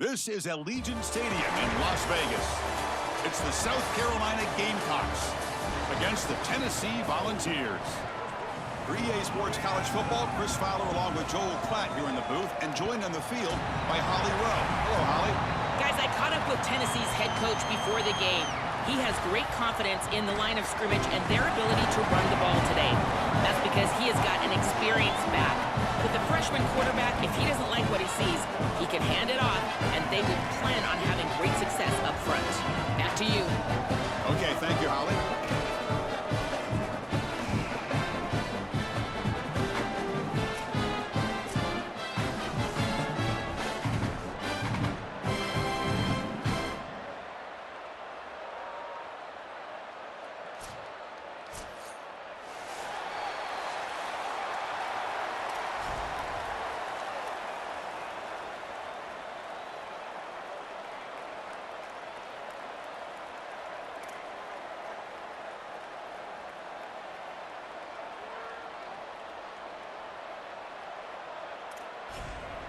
This is Allegiant Stadium in Las Vegas. It's the South Carolina Gamecocks against the Tennessee Volunteers. For EA Sports College Football, Chris Fowler along with Joel Klatt here in the booth, and joined on the field by Holly Rowe. Hello, Holly. Guys, I caught up with Tennessee's head coach before the game. He has great confidence in the line of scrimmage and their ability to run the ball today. That's because he has got an experienced back. With the freshman quarterback, if he doesn't like what he sees, he can hand it off, and they will plan on having great success up front. Back to you. Okay, thank you, Holly.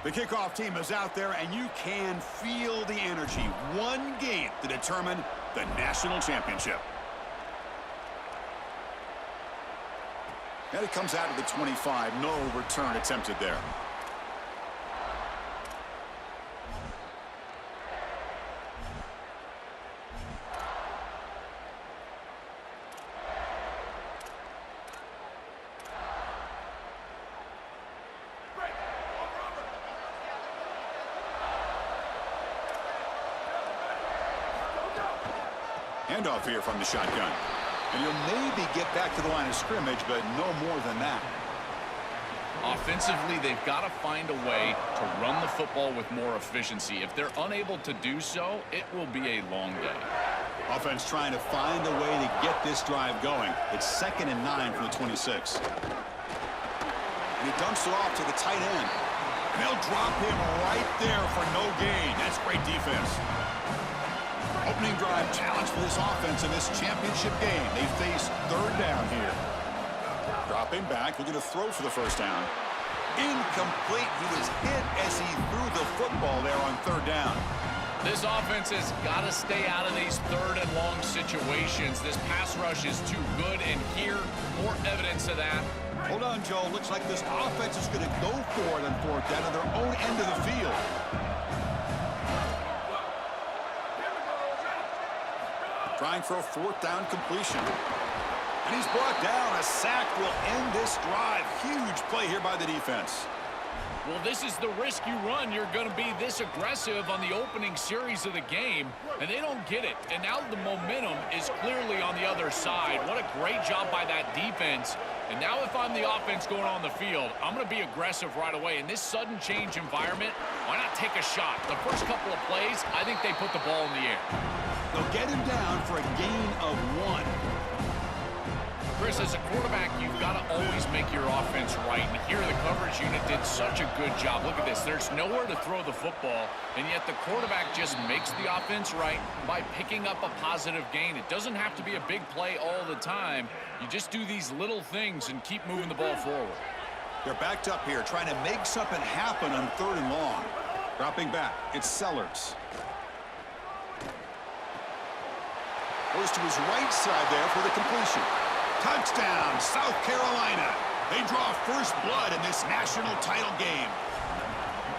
The kickoff team is out there, and you can feel the energy. One game to determine the national championship. And it comes out of the 25. No return attempted there. Handoff here from the shotgun. And you'll maybe get back to the line of scrimmage, but no more than that. Offensively, they've got to find a way to run the football with more efficiency. If they're unable to do so, it will be a long day. Offense trying to find a way to get this drive going. It's 2nd and 9 from the 26. And he dumps it off to the tight end. And they'll drop him right there for no gain. That's great defense. Opening drive challenge for this offense in this championship game. They face 3rd down here. Dropping back, looking to throw for the first down. Incomplete. He was hit as he threw the football there on 3rd down. This offense has got to stay out of these 3rd and long situations. This pass rush is too good, and here, more evidence of that. Hold on, Joe. Looks like this offense is going to go for it on 4th down on their own end of the field. Trying for a 4th down completion. And he's brought down. A sack will end this drive. Huge play here by the defense. Well, this is the risk you run. You're going to be this aggressive on the opening series of the game, and they don't get it. And now the momentum is clearly on the other side. What a great job by that defense. And now if I'm the offense going on the field, I'm going to be aggressive right away. In this sudden change environment, why not take a shot? The first couple of plays, I think they put the ball in the air. They'll get him down for a gain of 1. Chris, as a quarterback, you've got to always make your offense right. And here the coverage unit did such a good job. Look at this. There's nowhere to throw the football, and yet the quarterback just makes the offense right by picking up a positive gain. It doesn't have to be a big play all the time. You just do these little things and keep moving the ball forward. They're backed up here, trying to make something happen on 3rd and long. Dropping back, it's Sellers. Goes to his right side there for the completion. Touchdown, South Carolina. They draw first blood in this national title game.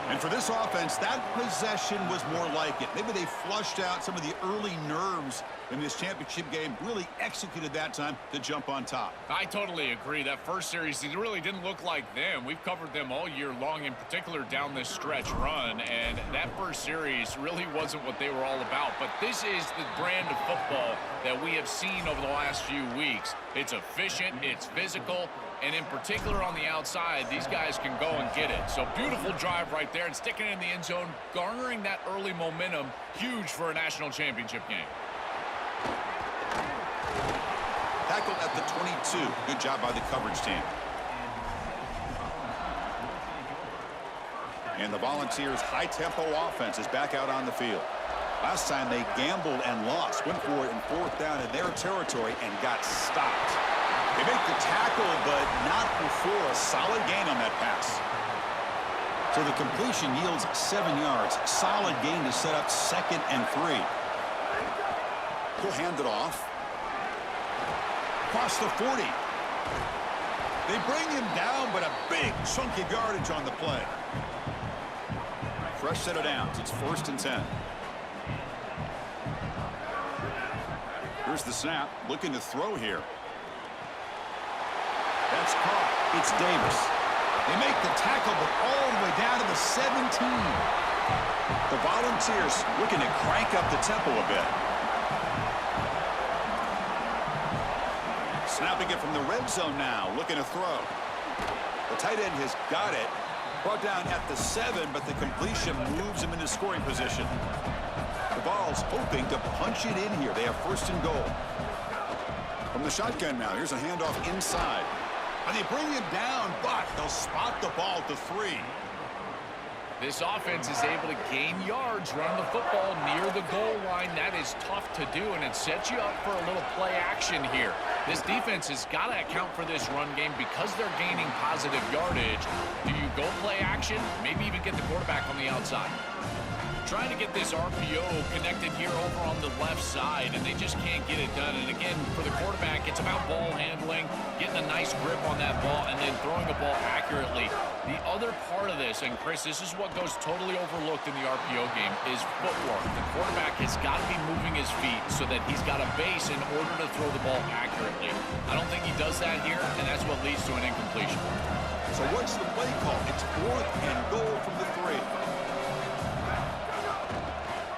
And for this offense, that possession was more like it. Maybe they flushed out some of the early nerves in this championship game, really executed that time to jump on top. I totally agree. That first series, it really didn't look like them. We've covered them all year long, in particular down this stretch run, and that first series really wasn't what they were all about. But this is the brand of football that we have seen over the last few weeks. It's efficient, it's physical, and in particular on the outside, these guys can go and get it. So beautiful drive right there and sticking it in the end zone, garnering that early momentum, huge for a national championship game. Tackled at the 22. Good job by the coverage team. And the Volunteers' high-tempo offense is back out on the field. Last time they gambled and lost, went for it in 4th down in their territory and got stopped. They make the tackle, but not before a solid gain on that pass. So the completion yields 7 yards. Solid gain to set up 2nd and 3. He'll hand it off. Across the 40. They bring him down, but a big chunk of yardage on the play. Fresh set of downs. It's 1st and 10. Here's the snap. Looking to throw here. That's caught. It's Davis. They make the tackle, but all the way down to the 17. The Volunteers looking to crank up the tempo a bit. Snapping it from the red zone now. Looking to throw. The tight end has got it. Brought down at the 7, but the completion moves him into scoring position. The Vols hoping to punch it in here. They have 1st and goal. From the shotgun now. Here's a handoff inside. And they bring him down, but they'll spot the ball at the 3. This offense is able to gain yards, run the football near the goal line. That is tough to do, and it sets you up for a little play action here. This defense has got to account for this run game because they're gaining positive yardage. Do you go play action? Maybe even get the quarterback on the outside. Trying to get this RPO connected here over on the left side, and they just can't get it done. And again, for the quarterback, it's about ball handling, getting a nice grip on that ball, and then throwing the ball accurately. The other part of this, and Chris, this is what goes totally overlooked in the RPO game, is footwork. The quarterback has got to be moving his feet so that he's got a base in order to throw the ball accurately. I don't think he does that here, and that's what leads to an incompletion. So what's the play call? It's 4th and goal from the 3.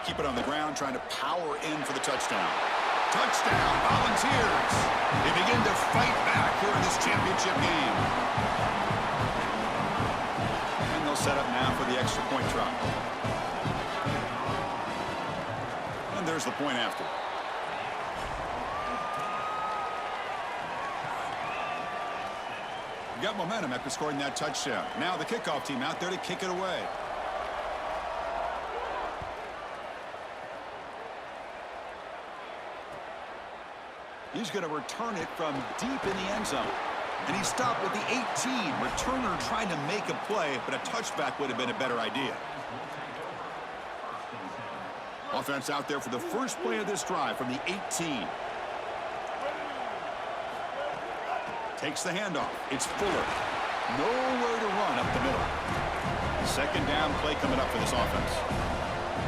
Keep it on the ground, trying to power in for the touchdown. Touchdown, Volunteers. They begin to fight back here in this championship game. And they'll set up now for the extra point try. And there's the point after. Got momentum after scoring that touchdown. Now the kickoff team out there to kick it away. He's going to return it from deep in the end zone. And he stopped with the 18. Returner trying to make a play, but a touchback would have been a better idea. Offense out there for the first play of this drive from the 18. Takes the handoff. It's Fuller. Nowhere to run up the middle. 2nd down play coming up for this offense.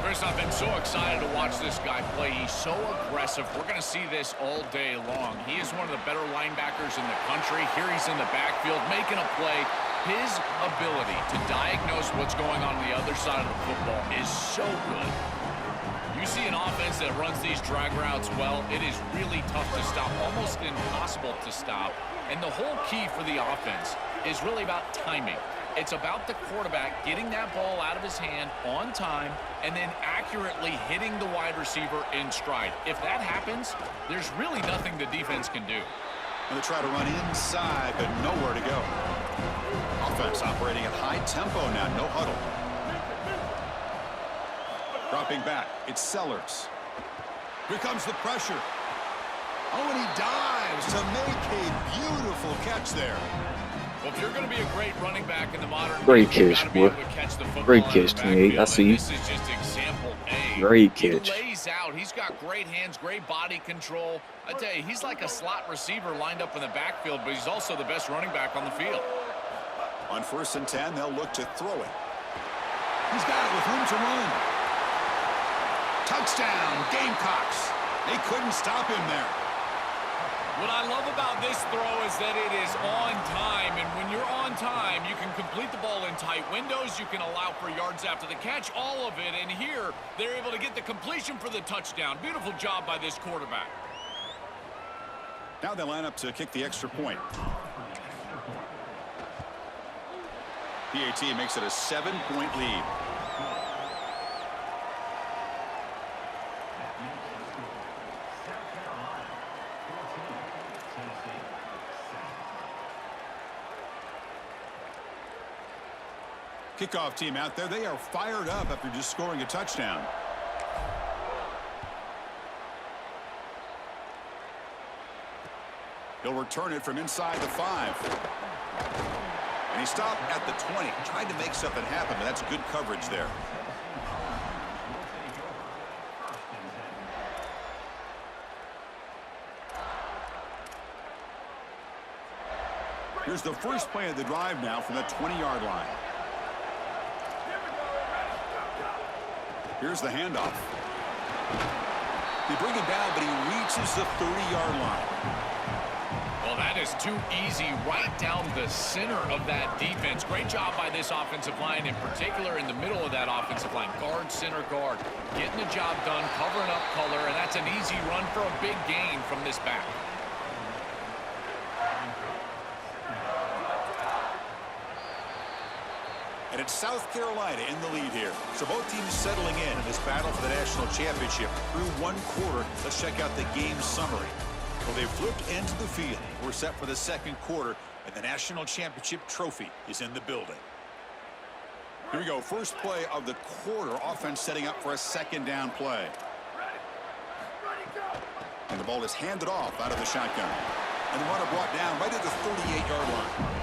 Chris, I've been so excited to watch this guy play. He's so aggressive. We're going to see this all day long. He is one of the better linebackers in the country. Here he's in the backfield making a play. His ability to diagnose what's going on the other side of the football is so good. You see an offense that runs these drag routes well, it is really tough to stop, almost impossible to stop. And the whole key for the offense is really about timing. It's about the quarterback getting that ball out of his hand on time and then accurately hitting the wide receiver in stride. If that happens, there's really nothing the defense can do. And they try to run inside, but nowhere to go. Offense operating at high tempo now, no huddle. Dropping back, it's Sellers. Here comes the pressure. Oh, and he dives to make a beautiful catch there. Well, if you're going to be a great running back in the modern great game, catch, you got to be boy. able to catch the football. Great catch, teammate. I see you. This is just example A. Great catch. He lays out. He's got great hands, great body control. I tell you, he's like a slot receiver lined up in the backfield, but he's also the best running back on the field. On 1st and 10, they'll look to throw it. He's got it with room to run. Touchdown, Gamecocks. They couldn't stop him there. What I love about this throw is that it is on time, and when you're on time, you can complete the ball in tight windows, you can allow for yards after the catch, all of it, and here, they're able to get the completion for the touchdown. Beautiful job by this quarterback. Now they line up to kick the extra point. PAT makes it a 7-point lead. Kickoff team out there. They are fired up after just scoring a touchdown. He'll return it from inside the 5. And he stopped at the 20. Tried to make something happen, but that's good coverage there. Here's the first play of the drive now from the 20-yard line. Here's the handoff. They bring him down, but he reaches the 30-yard line. Well, that is too easy right down the center of that defense. Great job by this offensive line, in particular in the middle of that offensive line. Guard, center, guard. Getting the job done, covering up color, and that's an easy run for a big gain from this back. And it's South Carolina in the lead here. So both teams settling in this battle for the national championship. Through one quarter, let's check out the game summary. Well, they flipped into the field. We're set for the second quarter, and the national championship trophy is in the building. Here we go. First play of the quarter. Offense setting up for a second down play. And the ball is handed off out of the shotgun. And the runner brought down right at the 38-yard line.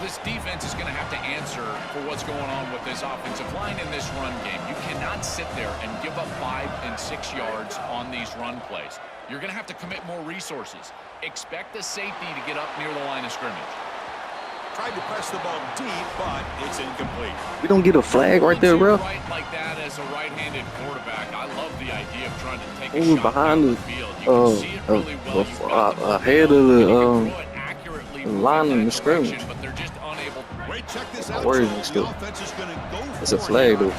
This defense is going to have to answer for what's going on with this offensive line in this run game. You cannot sit there and give up 5 and 6 yards on these run plays. You're going to have to commit more resources. Expect the safety to get up near the line of scrimmage. Tried to press the ball deep, but it's incomplete. You don't get a flag right there, bro. Right like that as a right-handed quarterback. I love the idea of trying to take a shot behind down the the field. You can see it really well. Ahead of the line in the scrimmage. But they're just unable. Wait, check this out. Where is it still? The offense is going to go for It's a flag, though.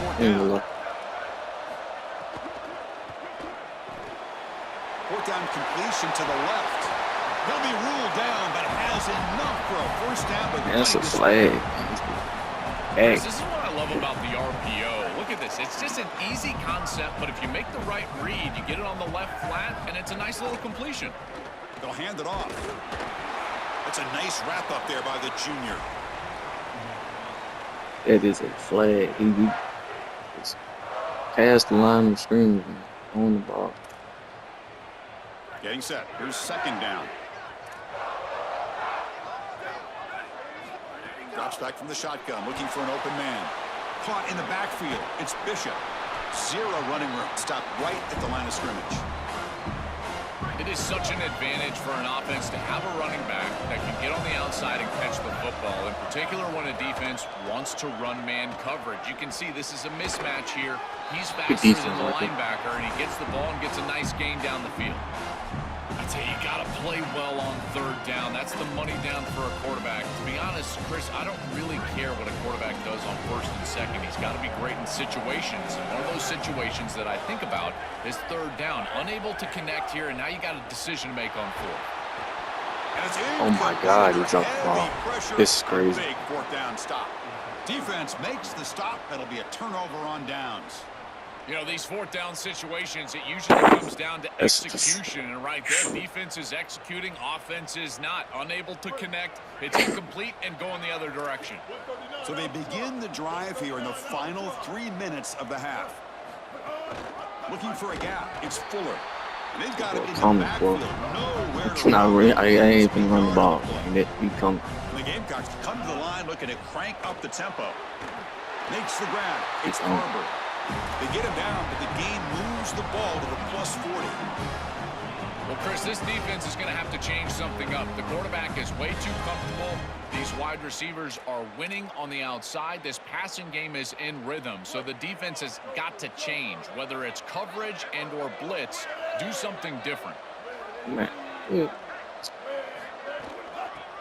Fourth down completion to the left. He'll be ruled down, but has enough for a first down. But that's a flag. Hey. This is what I love about the RPO. Look at this. It's just an easy concept, but if you make the right read, you get it on the left flat, and it's a nice little completion. They'll hand it off. That's a nice wrap up there by the junior. It is a flag. He passed the line of scrimmage on the ball. Getting set. Here's second down. Drops back from the shotgun, looking for an open man. Caught in the backfield. It's Bishop. Zero running room. Stopped right at the line of scrimmage. It is such an advantage for an offense to have a running back that can get on the outside and catch the football, in particular when a defense wants to run man coverage. You can see this is a mismatch here. He's faster than the linebacker, and he gets the ball and gets a nice gain down the field. I tell you, you got to play well on third down. That's the money down for a quarterback. To be honest, Chris, I don't really care what a quarterback does on first and second. He's got to be great in situations. And one of those situations that I think about is third down. Unable to connect here, and now you got a decision to make on fourth. Oh my God, he dropped the ball. This is crazy. Big fourth down stop. Defense makes the stop. That'll be a turnover on downs. You know, these fourth down situations, it usually comes down to execution. And right there, defense is executing, offense is not. Unable to connect, it's incomplete and go in the other direction. So they begin the drive here in the final 3 minutes of the half. Looking for a gap. It's Fuller. And they've got it in the backfield. Nowhere to run. I ain't even run the ball. He come. The Gamecocks come to the line looking to crank up the tempo. Makes the grab. It's Arbor. They get him down, but the game moves the ball to the +40. Well, Chris, this defense is going to have to change something up. The quarterback is way too comfortable. These wide receivers are winning on the outside. This passing game is in rhythm, so the defense has got to change. Whether it's coverage and or blitz, do something different. Man. Yeah.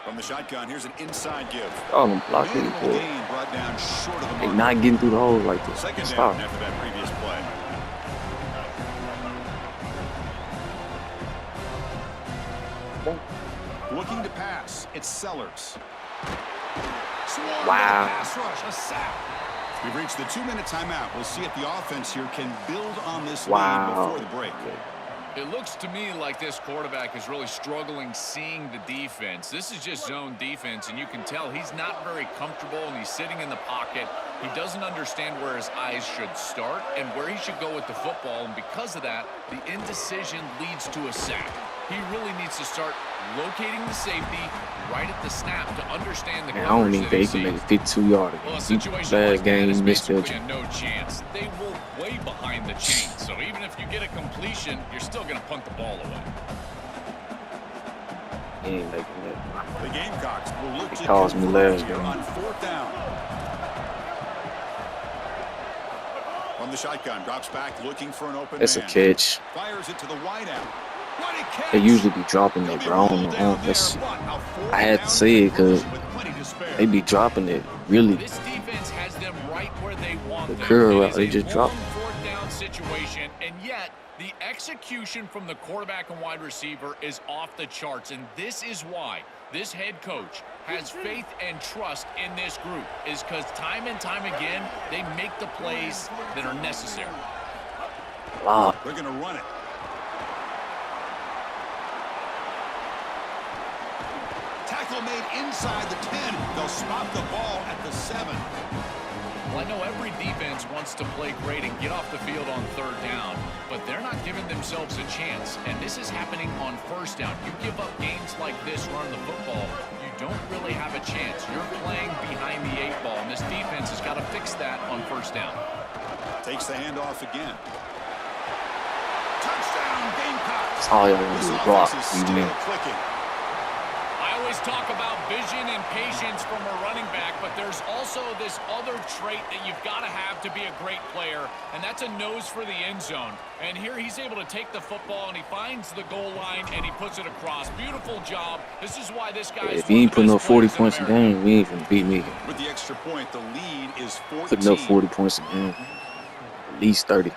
From the shotgun, here's an inside give. Oh, I'm blocking it. Gain brought down short of the mark. Not getting through the hole like this. Second Stop. down after that previous play. Looking to pass. It's Sellers. Wow. Pass rush, a sack. We've reached the 2-minute timeout. We'll see if the offense here can build on this lead before the break. It looks to me like this quarterback is really struggling seeing the defense. This is just zone defense, and you can tell he's not very comfortable, and he's sitting in the pocket. He doesn't understand where his eyes should start and where he should go with the football, and because of that, the indecision leads to a sack. he really needs to start locating the safety right at the snap to understand the Man, I don't coverage even that think he he can sees. make a 52-yarder. Well, a situation Bad like that game, is basically misjudging. a no chance. They were way behind the chain, so even if you get a completion, you're still going to punt the ball away. He ain't making that. The Gamecocks will look to Caused me convert last here game. on 4th down. From the shotgun, drops back looking for an open It's a man. catch. Fires it to the wide out. What a catch! They usually be dropping He'll it, be bro. I don't rolled know. down there, That's, but a 4th I had to down say it because conversion with plenty to spare. they be dropping it really. This defense has them right where they want The them. curl It route, is they a just dropped. long 4th down situation, and yet the execution from the quarterback and wide receiver is off the charts, and this is why this head coach has faith and trust in this group, is because time and time again, they make the plays that are necessary. Wow. They're going to run it. Tackle made inside the 10. They'll spot the ball at the 7. Well, I know every defense wants to play great and get off the field on 3rd down, but they're not giving themselves a chance, and this is happening on 1st down. You give up games like this running the football, you don't really have a chance. You're playing behind the 8 ball, and this defense has got to fix that on 1st down. Takes the handoff again. Touchdown, Gamecocks. That's all y'all want to This do is block. offense is You still know. clicking. I always talk about vision and patience from a running back, but there's also this other trait that you've got to have to be a great player, and that's a nose for the end zone. And here he's able to take the football, and he finds the goal line, and he puts it across. Beautiful job. This is why this guy is If he ain't putting up 40 points a game, we ain't gonna beat me. With the extra point, the lead is 14. Putting up 40 points a game. At least 30.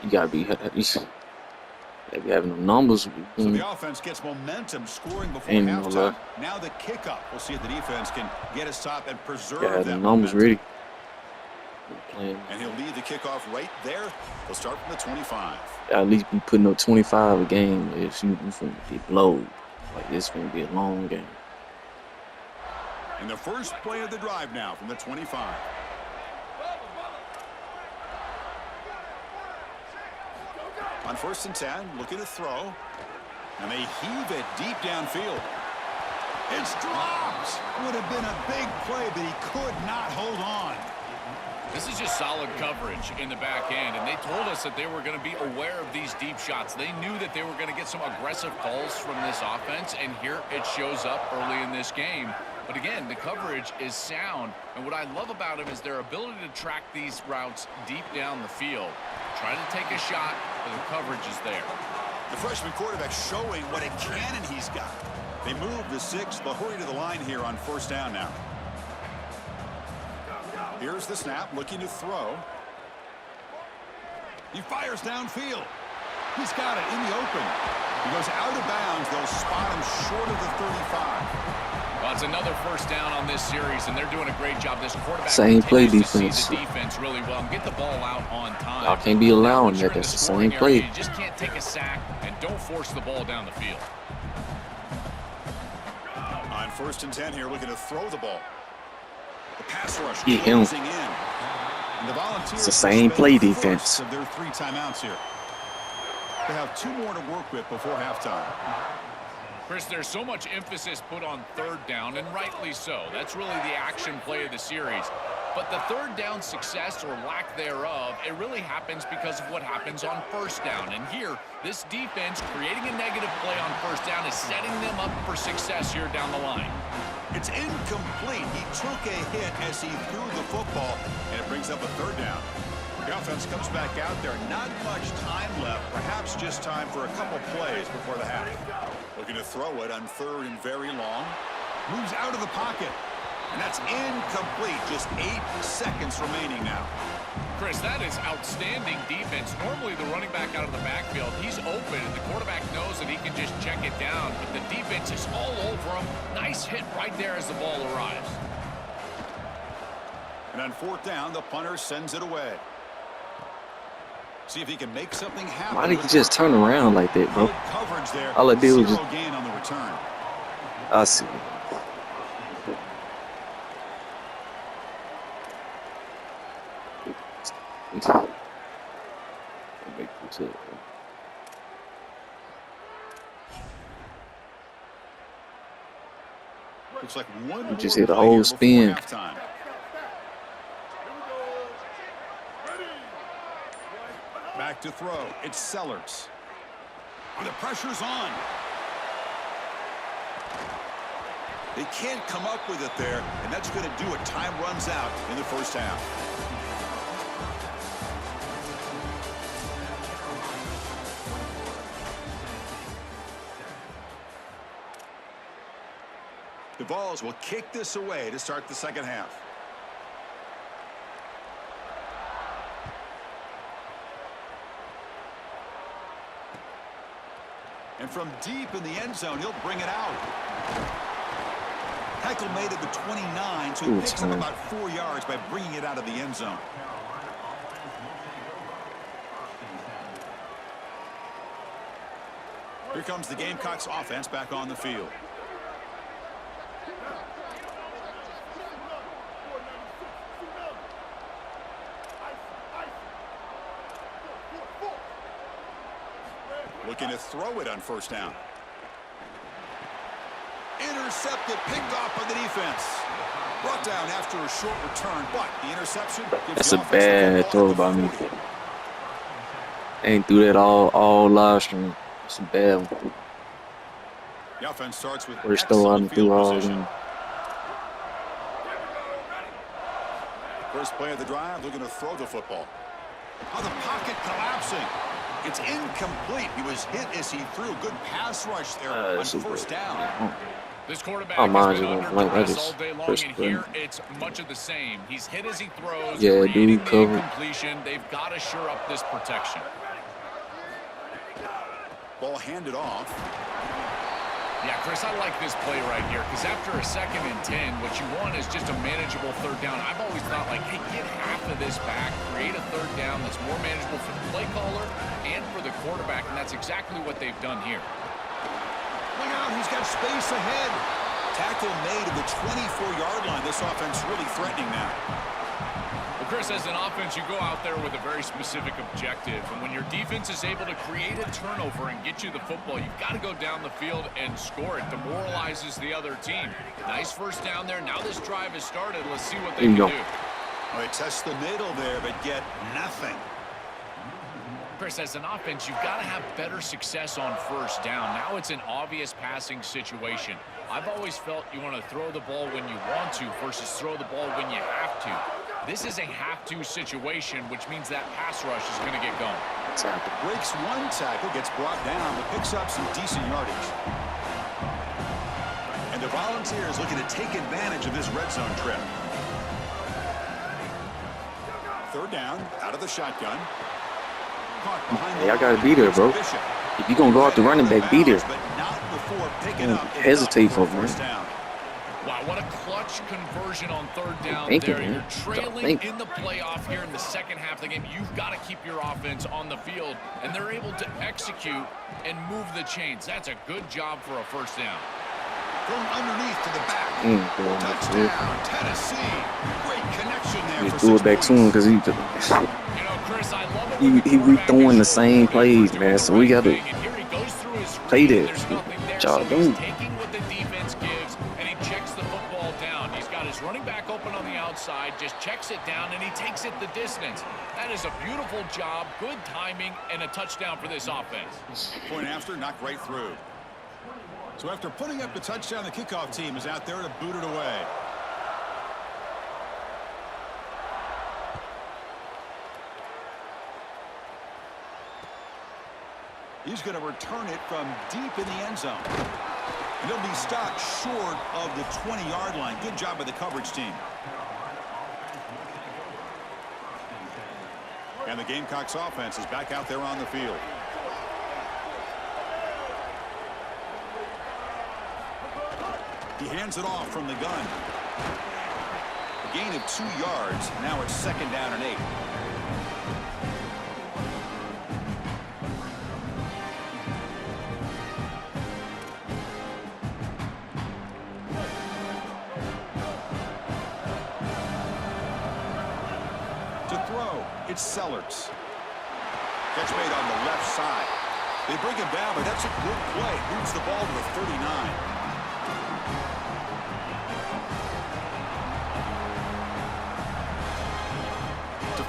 You gotta be having them numbers. So the offense gets momentum scoring before Ain't no halftime. luck. Now the kickoff. We'll see if the defense can get a stop and preserve Yeah, that the numbers momentum. ready. And he'll lead the kickoff right there. He'll start from the 25. At least be putting up 25 a game. If you finna get blowed, like this gonna be a long game. And the first play of the drive now from the 25. On 1st and 10, looking to throw. And they heave it deep downfield. It's dropped. Would have been a big play, but he could not hold on. This is just solid coverage in the back end, and they told us that they were going to be aware of these deep shots. They knew that they were going to get some aggressive calls from this offense, and here it shows up early in this game. But again, the coverage is sound, and what I love about them is their ability to track these routes deep down the field. Try to take a shot, but the coverage is there. The freshman quarterback showing what a cannon he's got. They move the 6. They'll hurry to the line here on 1st down now. Here's the snap, looking to throw. He fires downfield. He's got it in the open. He goes out of bounds. They'll spot him short of the 35. Well, it's another 1st down on this series, and they're doing a great job. This quarterback Same play continues to defense. see the defense really well and get the ball out on time. Y'all can't be allowing Once you're that. in That's the scoring same play. area, you just can't take a sack and don't force the ball down the field. On 1st and 10 here, looking to throw the ball. The pass rush Eat him. closing in. And the Volunteers It's the same spend play the defense. first of their 3 timeouts here. They have 2 more to work with before halftime. Chris, there's so much emphasis put on 3rd down, and rightly so. That's really the action play of the series. But the 3rd down success or lack thereof, it really happens because of what happens on 1st down. And here, this defense creating a negative play on 1st down is setting them up for success here down the line. It's incomplete. He took a hit as he threw the football, and it brings up a 3rd down. The offense comes back out there. Not much time left. Perhaps just time for a couple plays before the half. Looking to throw it on 3rd and very long. Moves out of the pocket. And that's incomplete. Just 8 seconds remaining now. Chris, that is outstanding defense. Normally the running back out of the backfield, he's open, and the quarterback knows that he can just check it down, but the defense is all over him. Nice hit right there as the ball arrives. And on 4th down, the punter sends it away. See if he can make something happen. Why did he just turn around like that, bro? Good coverage there. All I did was 0 just- gain on the return. I see. Looks like one We just more hit a play whole here spin. before halftime. Back to throw. It's Sellers. The pressure's on. They can't come up with it there, and that's going to do it. Time runs out in the first half. The Vols will kick this away to start the second half. And from deep in the end zone, he'll bring it out. Tackle made at the 29, so he picks up about 4 yards by bringing it out of the end zone. Here comes the Gamecocks offense back on the field. Looking to throw it on first down. Intercepted, picked off by the defense. Brought down after a short return, but the interception gives That's the a offense bad the throw ball by at the me. 40. Ain't through that all live stream. It's a bad one. The offense starts with First throw out excellent and through field all of position. them. First play of the drive, looking to throw the football. Oh, the pocket collapsing. It's incomplete. He was hit as he threw. Good pass rush there on first down. This quarterback Oh, has mind been you, under like, I duress just all day long, pressed and the here button. it's much of the same. He's hit as he throws, Yeah, creating dude, the covered. incompletion. They've got to shore up this protection. Ball handed off. Yeah, Chris, I like this play right here because after a 2nd and 10, what you want is just a manageable third down. I've always thought, like, hey, get half of this back, create a third down that's more manageable for the play caller and for the quarterback, and that's exactly what they've done here. Look out, he's got space ahead. Tackle made at the 24-yard line. This offense really threatening now. Well, Chris, as an offense, you go out there with a very specific objective, and when your defense is able to create a turnover and get you the football, you've got to go down the field and score it. Demoralizes the other team. Nice first down there. Now this drive has started. Let's see what they can do. Well, they test the middle there, but get nothing. Chris, as an offense, you've got to have better success on first down. Now it's an obvious passing situation. I've always felt you want to throw the ball when you want to versus throw the ball when you have to. This is a have-to situation, which means that pass rush is going to get going. Breaks one tackle, gets brought down, but picks up some decent yardage. And the Volunteers looking to take advantage of this red zone trip. Third down, out of the shotgun. Hey, I gotta be there, bro. If you're gonna go out the running back, be there. Hesitate for me. Wow, what a clutch conversion on third down Thinking, there. man. You're trailing in the playoff here in the second half of the game. You've got to keep your offense on the field, and they're able to execute and move the chains. That's a good job for a first down. Going underneath to the back. Touchdown, Tennessee. Great connection there. He For threw it 6 back points. to him because You know, Chris, I love it when he rethrowing the same plays, man. So we got to play that. There's nothing there, Job so he's done. taking what the defense gives, and he checks the football down. He's got his running back open on the outside, just checks it down, and he takes it the distance. That is a beautiful job, good timing, and a touchdown for this offense. Point after, knocked right through. So after putting up the touchdown, the kickoff team is out there to boot it away. He's going to return it from deep in the end zone. And he'll be stopped short of the 20-yard line. Good job by the coverage team. And the Gamecocks offense is back out there on the field. He hands it off from the gun. A gain of 2 yards. Now it's 2nd down and 8. To throw, it's Sellers. Catch made on the left side. They bring him down, but that's a good play. Moves the ball to the 39.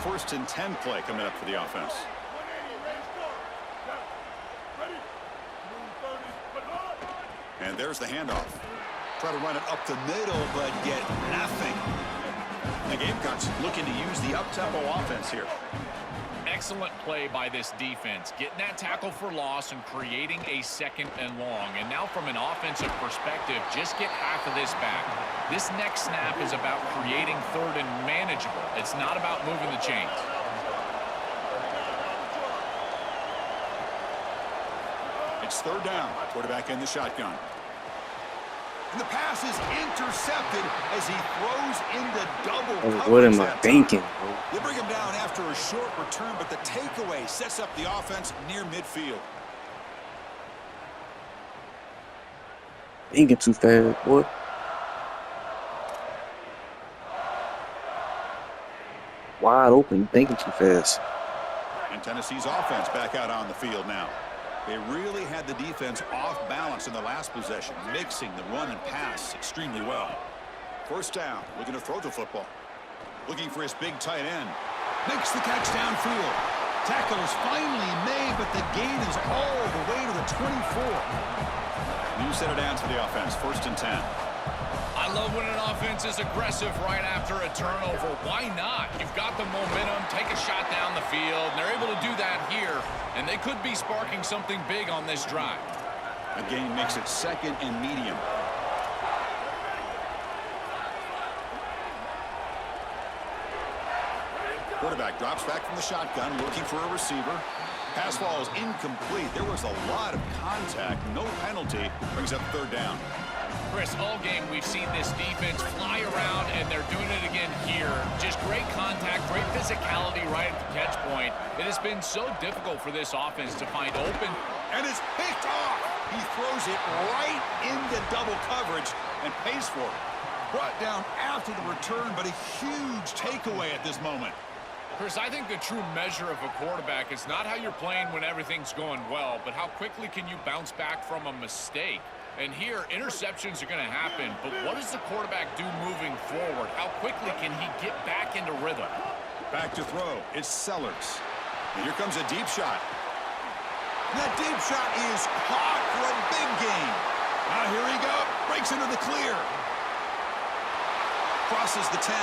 first and 10 play coming up for the offense. And there's the handoff. Try to run it up the middle, but get nothing. The Gamecocks looking to use the up-tempo offense here. Excellent play by this defense, getting that tackle for loss and creating a second and long. And now from an offensive perspective, just get half of this back. This next snap is about creating third and manageable. It's not about moving the chains. It's third down. Quarterback in the shotgun. And the pass is intercepted as he throws into double coverage. What am I thinking, bro? They bring him down after a short return, but the takeaway sets up the offense near midfield. Thinking too fast, boy. Wide open, thinking too fast. And Tennessee's offense back out on the field now. They really had the defense off balance in the last possession, mixing the run and pass extremely well. First down, looking to throw the football. Looking for his big tight end. Makes the catch downfield. Tackle is finally made, but the gain is all the way to the 24. New center downs for the offense, first and 10. I love when an offense is aggressive right after a turnover. Why not? You've got the momentum, take a shot down the field, and they're able to do that here, and they could be sparking something big on this drive. The gain makes it second and medium. Quarterback drops back from the shotgun, looking for a receiver. Pass ball is incomplete. There was a lot of contact, no penalty. Brings up third down. Chris, all game we've seen this defense fly around, and they're doing it again here. Just great contact, great physicality right at the catch point. It has been so difficult for this offense to find open. And it's picked off. He throws it right into double coverage and pays for it. Brought down after the return, but a huge takeaway at this moment. Chris, I think the true measure of a quarterback is not how you're playing when everything's going well, but how quickly can you bounce back from a mistake. And here, interceptions are going to happen, but what does the quarterback do moving forward? How quickly can he get back into rhythm? Back to throw. It's Sellers. And here comes a deep shot. And that deep shot is caught for a big gain. Now here he goes. Breaks into the clear. Crosses the 10.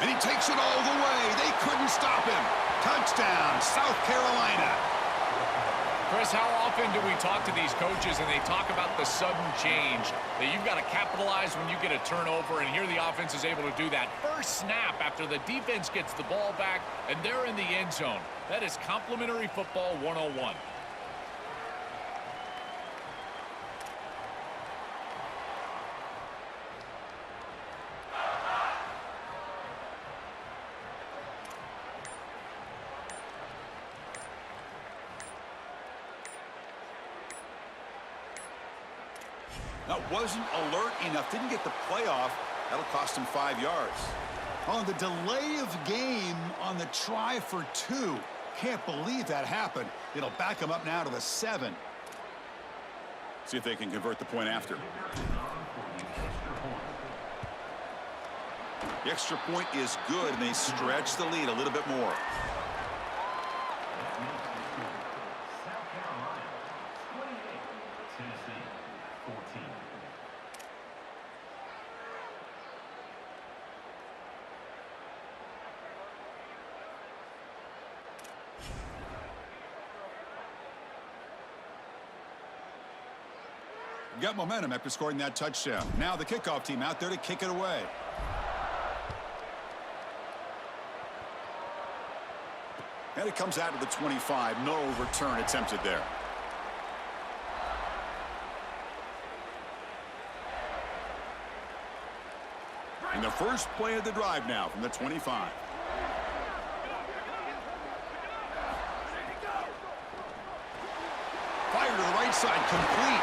And he takes it all the way. They couldn't stop him. Touchdown, South Carolina. Chris, how often do we talk to these coaches and they talk about the sudden change, that you've got to capitalize when you get a turnover, and here the offense is able to do that. First snap after the defense gets the ball back, and they're in the end zone. That is complimentary football 101. That wasn't alert enough. Didn't get the play off. That'll cost him 5 yards. On the delay of game on the try for 2. Can't believe that happened. It'll back him up now to the 7. See if they can convert the point after. The extra point is good, and they stretch the lead a little bit more. Got momentum after scoring that touchdown. Now the kickoff team out there to kick it away. And it comes out to the 25. No return attempted there. And the first play of the drive now from the 25. Fire to the right side, complete.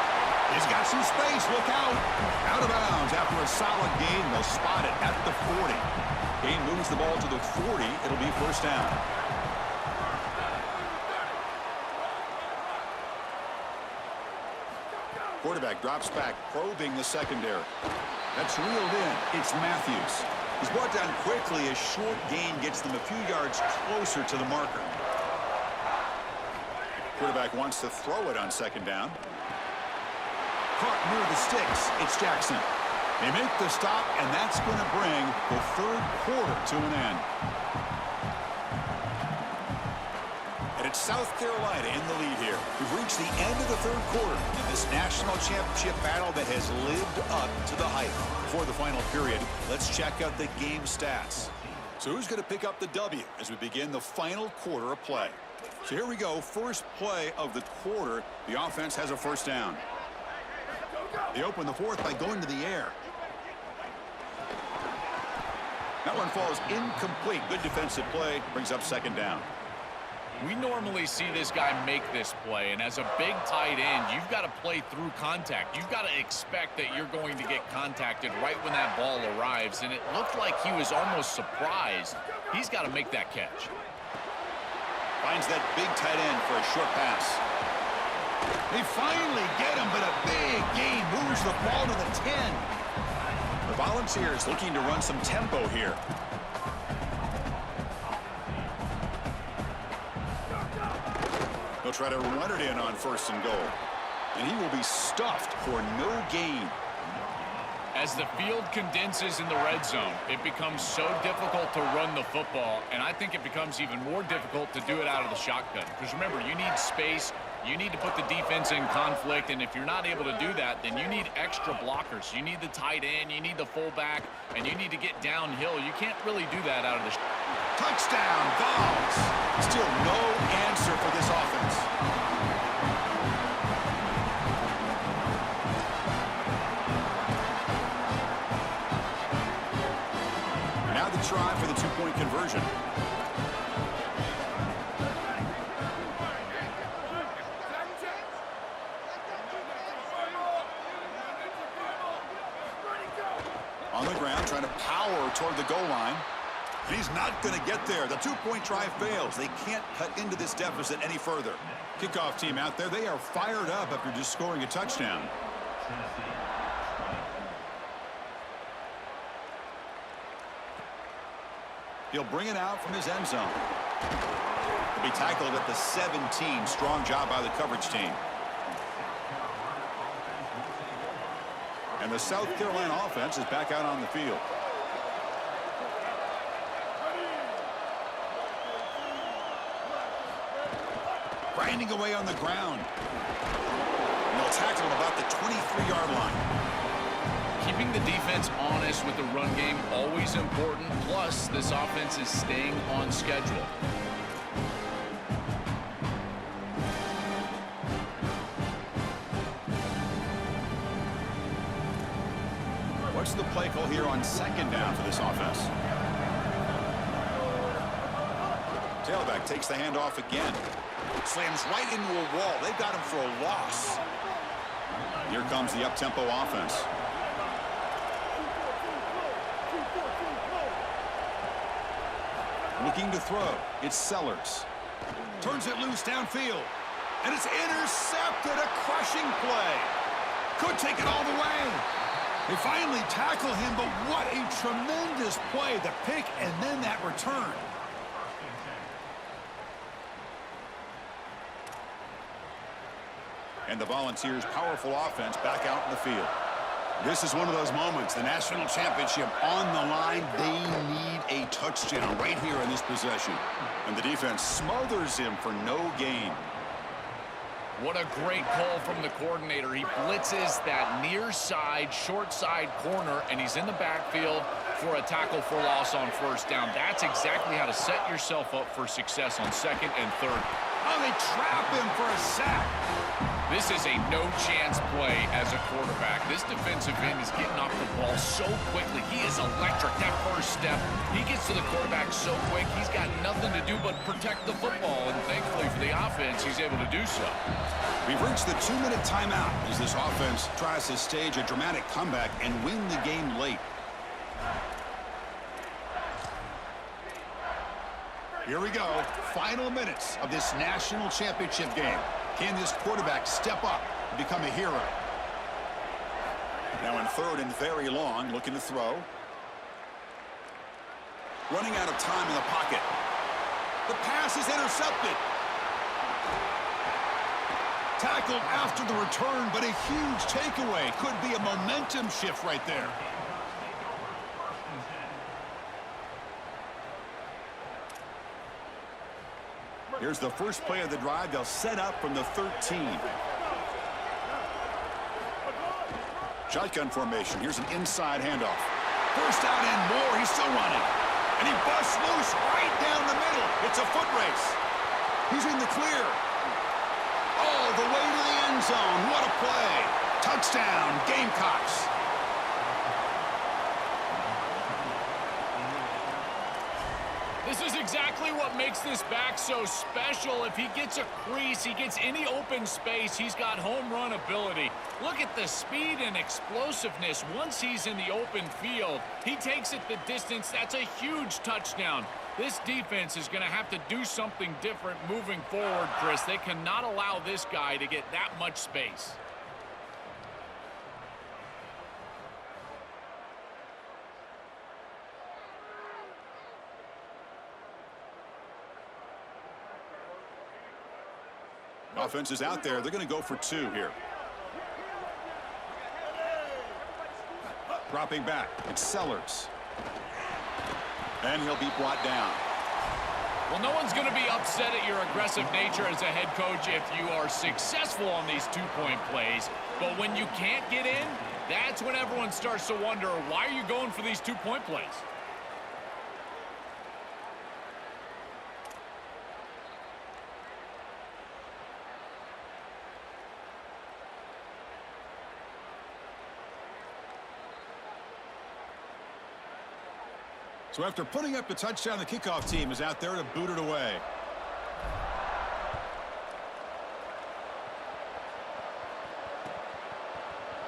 He's got some space. Look out. Out of bounds after a solid gain. They'll spot it at the 40. Gain moves the ball to the 40. It'll be first down. quarterback drops back, probing the secondary. That's reeled in. It's Matthews. He's brought down quickly. A short gain gets them a few yards closer to the marker. Quarterback wants to throw it on second down. Caught near the sticks. It's Jackson. They make the stop, and that's going to bring the third quarter to an end. And it's South Carolina in the lead here. We've reached the end of the third quarter in this national championship battle that has lived up to the hype. Before the final period, let's check out the game stats. So who's going to pick up the W as we begin the final quarter of play? So here we go. First play of the quarter. The offense has a first down. They open the fourth by going to the air. That one falls incomplete. Good defensive play. Brings up second down. We normally see this guy make this play, and as a big tight end, you've got to play through contact. You've got to expect that you're going to get contacted right when that ball arrives, and it looked like he was almost surprised. He's got to make that catch. Finds that big tight end for a short pass. They finally get him, but a big gain moves the ball to the 10. The Volunteers looking to run some tempo here. They'll try to run it in on first and goal. And he will be stuffed for no gain. As the field condenses in the red zone, it becomes so difficult to run the football, and I think it becomes even more difficult to do it out of the shotgun. Because remember, you need space, you need to put the defense in conflict, and if you're not able to do that, then you need extra blockers. You need the tight end, you need the fullback, and you need to get downhill. You can't really do that out of the touchdown, Vols. Still no answer for this offense. Now the try for the two-point conversion. On the ground, trying to power toward the goal line. And he's not going to get there. The two-point try fails. They can't cut into this deficit any further. Kickoff team out there, they are fired up after just scoring a touchdown. He'll bring it out from his end zone. He'll be tackled at the 17. Strong job by the coverage team. And the South Carolina offense is back out on the field. Grinding away on the ground. And they'll tackle him about the 23-yard line. Keeping the defense honest with the run game, always important. Plus, this offense is staying on schedule. What's the play call here on second down for this offense? Tailback takes the handoff again. Slams right into a wall. They've got him for a loss. Here comes the up-tempo offense. Looking to throw. It's Sellers. Turns it loose downfield. And it's intercepted. A crushing play. Could take it all the way. They finally tackle him, but what a tremendous play. The pick and then that return. And the Volunteers' powerful offense back out in the field. This is one of those moments, the national championship on the line. They need a touchdown right here in this possession. And the defense smothers him for no gain. What a great call from the coordinator. He blitzes that near side, short side corner, and he's in the backfield for a tackle for loss on first down. That's exactly how to set yourself up for success on second and third. Oh, they trap him for a sack. This is a no-chance play as a quarterback. This defensive end is getting off the ball so quickly. He is electric. That first step, he gets to the quarterback so quick, he's got nothing to do but protect the football. And thankfully for the offense, he's able to do so. We've reached the 2-minute timeout as this offense tries to stage a dramatic comeback and win the game late. Here we go. Final minutes of this national championship game. Can this quarterback step up and become a hero? Now in third and very long, looking to throw. Running out of time in the pocket. The pass is intercepted. Tackled after the return, but a huge takeaway. Could be a momentum shift right there. Here's the first play of the drive. They'll set up from the 13. Shotgun formation. Here's an inside handoff. First down and more. He's still running. And he busts loose right down the middle. It's a foot race. He's in the clear. All the way to the end zone. What a play. Touchdown, Gamecocks. This is exactly what makes this back so special. If he gets a crease, he gets any open space, he's got home run ability. Look at the speed and explosiveness once he's in the open field. He takes it the distance. That's a huge touchdown. This defense is going to have to do something different moving forward, Chris. They cannot allow this guy to get that much space. Offense is out there. They're going to go for 2 here. Dropping back. It's Sellers. And he'll be brought down. Well, no one's going to be upset at your aggressive nature as a head coach if you are successful on these 2-point plays. But when you can't get in, that's when everyone starts to wonder, why are you going for these 2-point plays? So after putting up the touchdown, the kickoff team is out there to boot it away.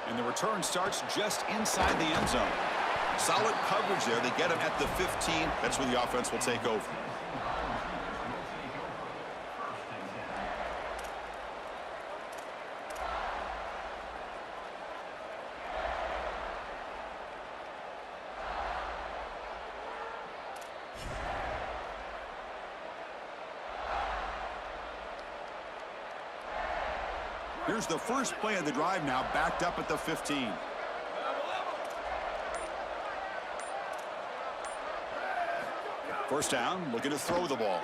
And the return starts just inside the end zone. Solid coverage there. They get him at the 15. That's where the offense will take over. Here's the first play of the drive now, backed up at the 15. First down, looking to throw the ball.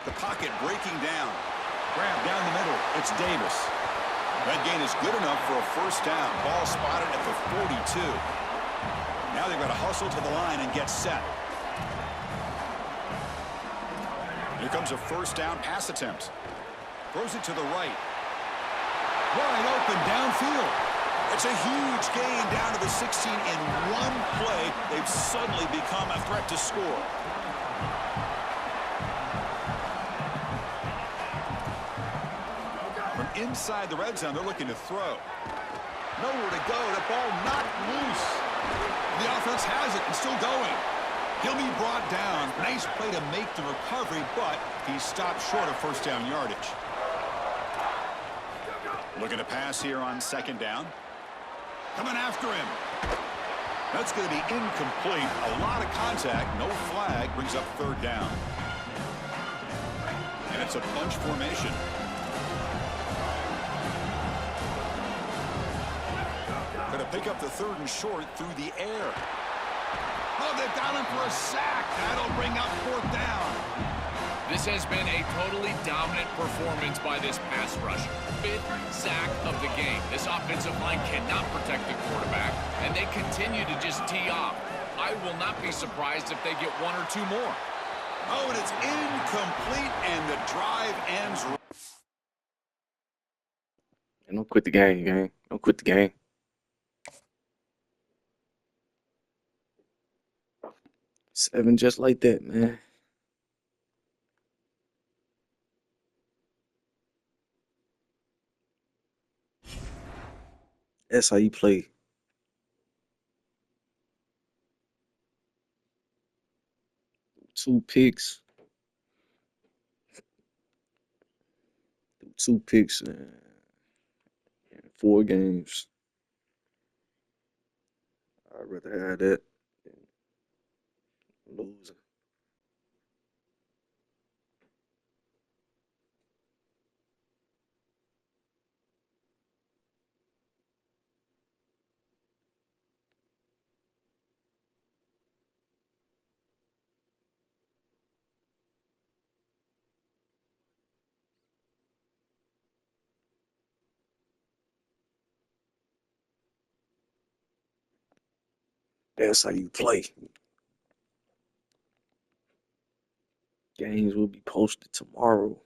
The pocket breaking down. Grab down the middle. It's Davis. That gain is good enough for a first down. Ball spotted at the 42. Now they've got to hustle to the line and get set. Here comes a first down pass attempt. Throws it to the right. Wide open downfield. It's a huge gain down to the 16 in one play. They've suddenly become a threat to score. From inside the red zone, they're looking to throw. Nowhere to go. The ball not loose. The offense has it and still going. He'll be brought down. Nice play to make the recovery, but he stopped short of first down yardage. Looking to pass here on second down. Coming after him. That's going to be incomplete. A lot of contact. No flag. Brings up third down. And it's a bunch formation. Going to pick up the third and short through the air. Oh, they've got him for a sack. That'll bring up fourth down. This has been a totally dominant performance by this pass rush. 5th sack of the game. This offensive line cannot protect the quarterback, and they continue to just tee off. I will not be surprised if they get 1 or 2 more. Oh, and it's incomplete, and the drive ends. And don't quit the game, gang. Don't quit the game. Seven just like that, man. That's how you play. Two picks. 2 picks in 4 games. I'd rather have that than losing. That's how you play. Games will be posted tomorrow.